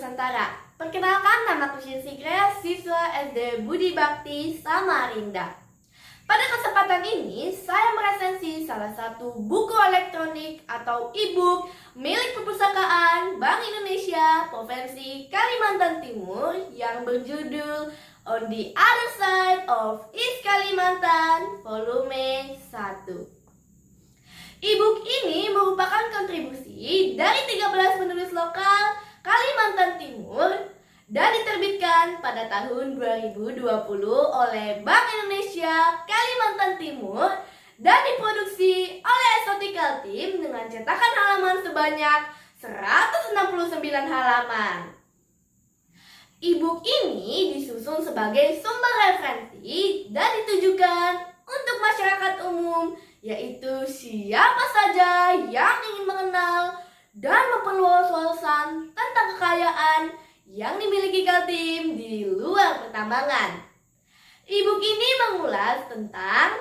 Nusantara. Perkenalkan, namaku Syisikrea, siswa SD Budi Bakti Samarinda. Pada kesempatan ini, saya meresensi salah satu buku elektronik atau e-book milik Perpustakaan Bank Indonesia Provinsi Kalimantan Timur yang berjudul On the Other Side of East Kalimantan Volume 1. E-book ini merupakan kontribusi dari 13 penulis lokal Kalimantan Timur dan diterbitkan pada tahun 2020 oleh Bank Indonesia Kalimantan Timur dan diproduksi oleh Exotical Team dengan cetakan halaman sebanyak 169 halaman. E-book ini disusun sebagai sumber referensi dan ditujukan untuk masyarakat umum, yaitu siapa saja yang ingin mengenal dan memperluas wawasan tentang kekayaan yang dimiliki Kaltim di luar pertambangan. E-book ini mengulas tentang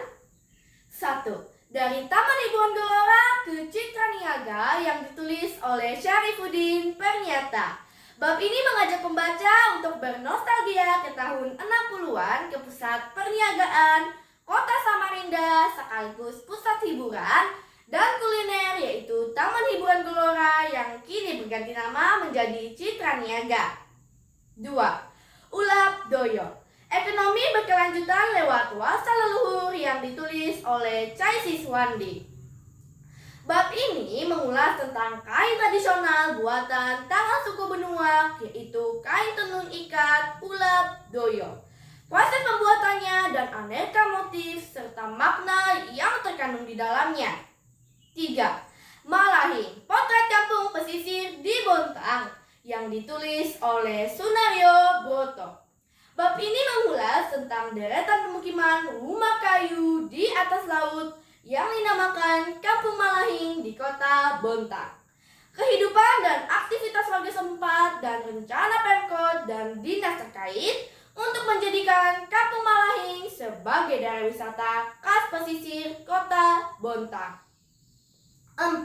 1. Dari Taman Hiburan Gelora ke Citra Niaga yang ditulis oleh Syarifuddin Perniata. Bab ini mengajak pembaca untuk bernostalgia ke tahun 60-an ke pusat perniagaan Kota Samarinda sekaligus pusat hiburan dan kuliner, yaitu Taman Hiburan Gelora yang kini berganti nama menjadi Citra Niaga. 2. Ulap Doyo, ekonomi berkelanjutan lewat wasa leluhur yang ditulis oleh Chai Siswandi. Bab ini mengulas tentang kain tradisional buatan tangan suku Benua, yaitu kain tenun ikat Ulap Doyo. Proses pembuatannya dan aneka motif serta makna yang terkandung di dalamnya. 3. Malahing, potret kampung pesisir di Bontang yang ditulis oleh Sunario Broto. Bab ini mengulas tentang deretan pemukiman rumah kayu di atas laut yang dinamakan Kampung Malahing di kota Bontang. Kehidupan dan aktivitas warga setempat dan rencana Pemkot dan dinas terkait untuk menjadikan Kampung Malahing sebagai daerah wisata khas pesisir kota Bontang. 4.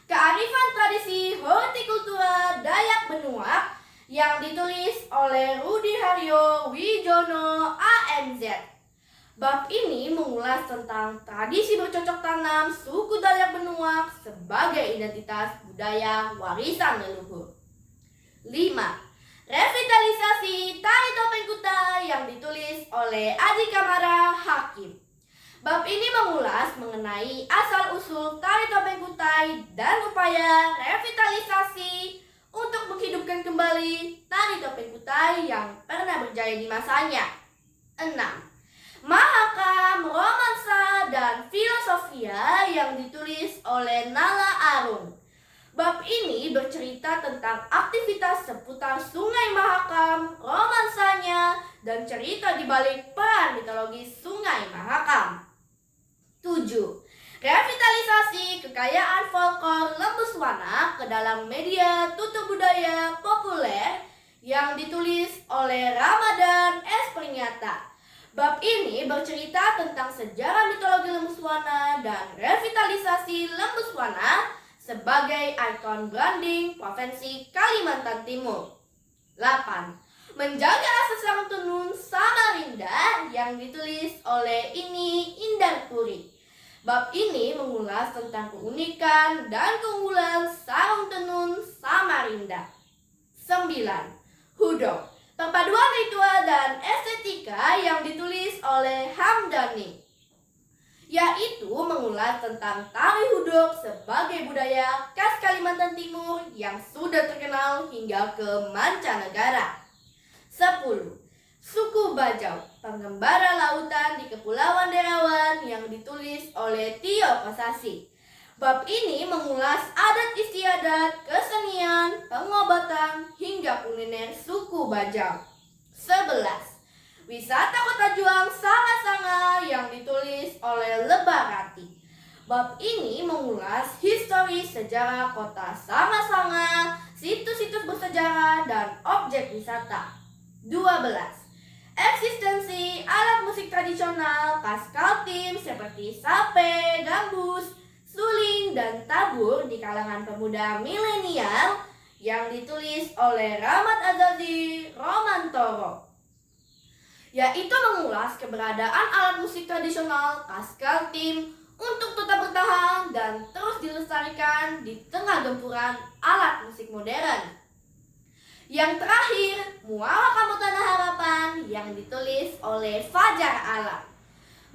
Kearifan tradisi hortikultura Dayak Benua yang ditulis oleh Rudi Haryo Wijono AMZ. Bab ini mengulas tentang tradisi bercocok tanam suku Dayak Benua sebagai identitas budaya warisan leluhur. 5. Revitalisasi Tari Topeng Kutai yang ditulis oleh Adi Kamara Hakim. Bab ini mengulas mengenai asal-usul Tari Topeng Kutai dan upaya revitalisasi untuk menghidupkan kembali Tari Topeng Kutai yang pernah berjaya di masanya. 6. Mahakam, Romansa, dan Filosofia yang ditulis oleh Nala Arun. Bab ini bercerita tentang aktivitas seputar Sungai Mahakam, romansanya, dan cerita di balik peran mitologis Sungai Mahakam. 7. Revitalisasi kekayaan folklor Lembuswana ke dalam media tutur budaya populer yang ditulis oleh Ramadan S. Perniata. Bab ini bercerita tentang sejarah mitologi Lembuswana dan revitalisasi Lembuswana sebagai ikon branding Provinsi Kalimantan Timur. 8. Menjaga Asas Sarung Tenun Samarinda yang ditulis oleh Ini Indarpuri. Bab ini mengulas tentang keunikan dan keunggulan sarung tenun Samarinda. 9. Hudok, perpaduan ritual dan estetika yang ditulis oleh Hamdani, yaitu mengulas tentang tari hudok sebagai budaya khas Kalimantan Timur yang sudah terkenal hingga ke mancanegara. 10. Suku Bajau, pengembara lautan di Kepulauan Derawan yang ditulis oleh Tio Pasasi. Bab ini mengulas adat istiadat, kesenian, pengobatan, hingga kuliner suku Bajau. 11. Wisata Kota Juang Sanga-Sanga yang ditulis oleh Lebarati. Bab ini mengulas histori sejarah kota Sanga-Sanga, situs-situs bersejarah, dan objek wisata. 12. Eksistensi alat musik tradisional khas Kaltim seperti sape, gambus, suling, dan tabur di kalangan pemuda milenial yang ditulis oleh Rahmat Azazi Romantoro, yaitu mengulas keberadaan alat musik tradisional khas Kaltim untuk tetap bertahan dan terus dilestarikan di tengah gempuran alat musik modern. Yang terakhir, Muara Kamu Tanah Harapan yang ditulis oleh Fajar Alam,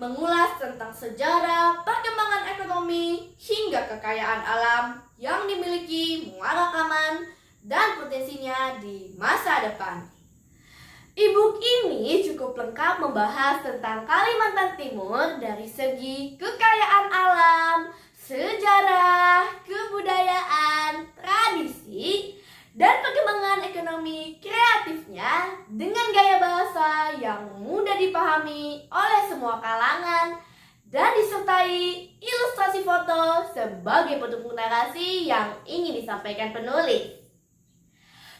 mengulas tentang sejarah, perkembangan ekonomi, hingga kekayaan alam yang dimiliki Muara Kaman dan potensinya di masa depan. E-book ini cukup lengkap membahas tentang Kalimantan Timur dari segi kekayaan alam, sejarah, kebudayaan, tradisi, dan perkembangan ekonomi kreatifnya dengan gaya bahasa yang mudah dipahami oleh semua kalangan dan disertai ilustrasi foto sebagai pendukung narasi yang ingin disampaikan penulis.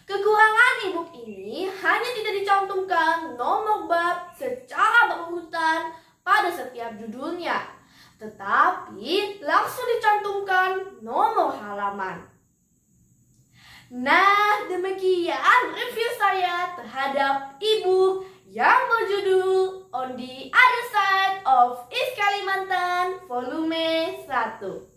Kekurangan e-book ini hanya tidak dicantumkan nomor bab secara berurutan pada setiap judulnya, tetapi langsung dicantumkan nomor halaman. Nah, demikian review saya terhadap e-book yang berjudul On the Other Side of East Kalimantan Volume 1.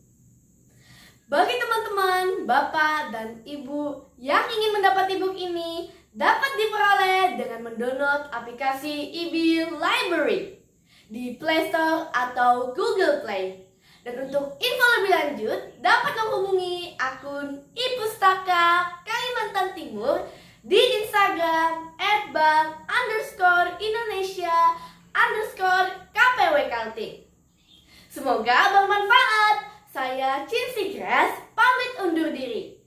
Bagi teman-teman, bapak, dan ibu yang ingin mendapat e-book ini dapat diperoleh dengan mendownload aplikasi e-bill library di Play Store atau Google Play. Dan untuk info lebih lanjut dapat menghubungi akun iPustaka Kalimantan Timur di Instagram @bank_indonesia_kpwkaltim. Semoga bermanfaat. Saya Cincy Grace pamit undur diri.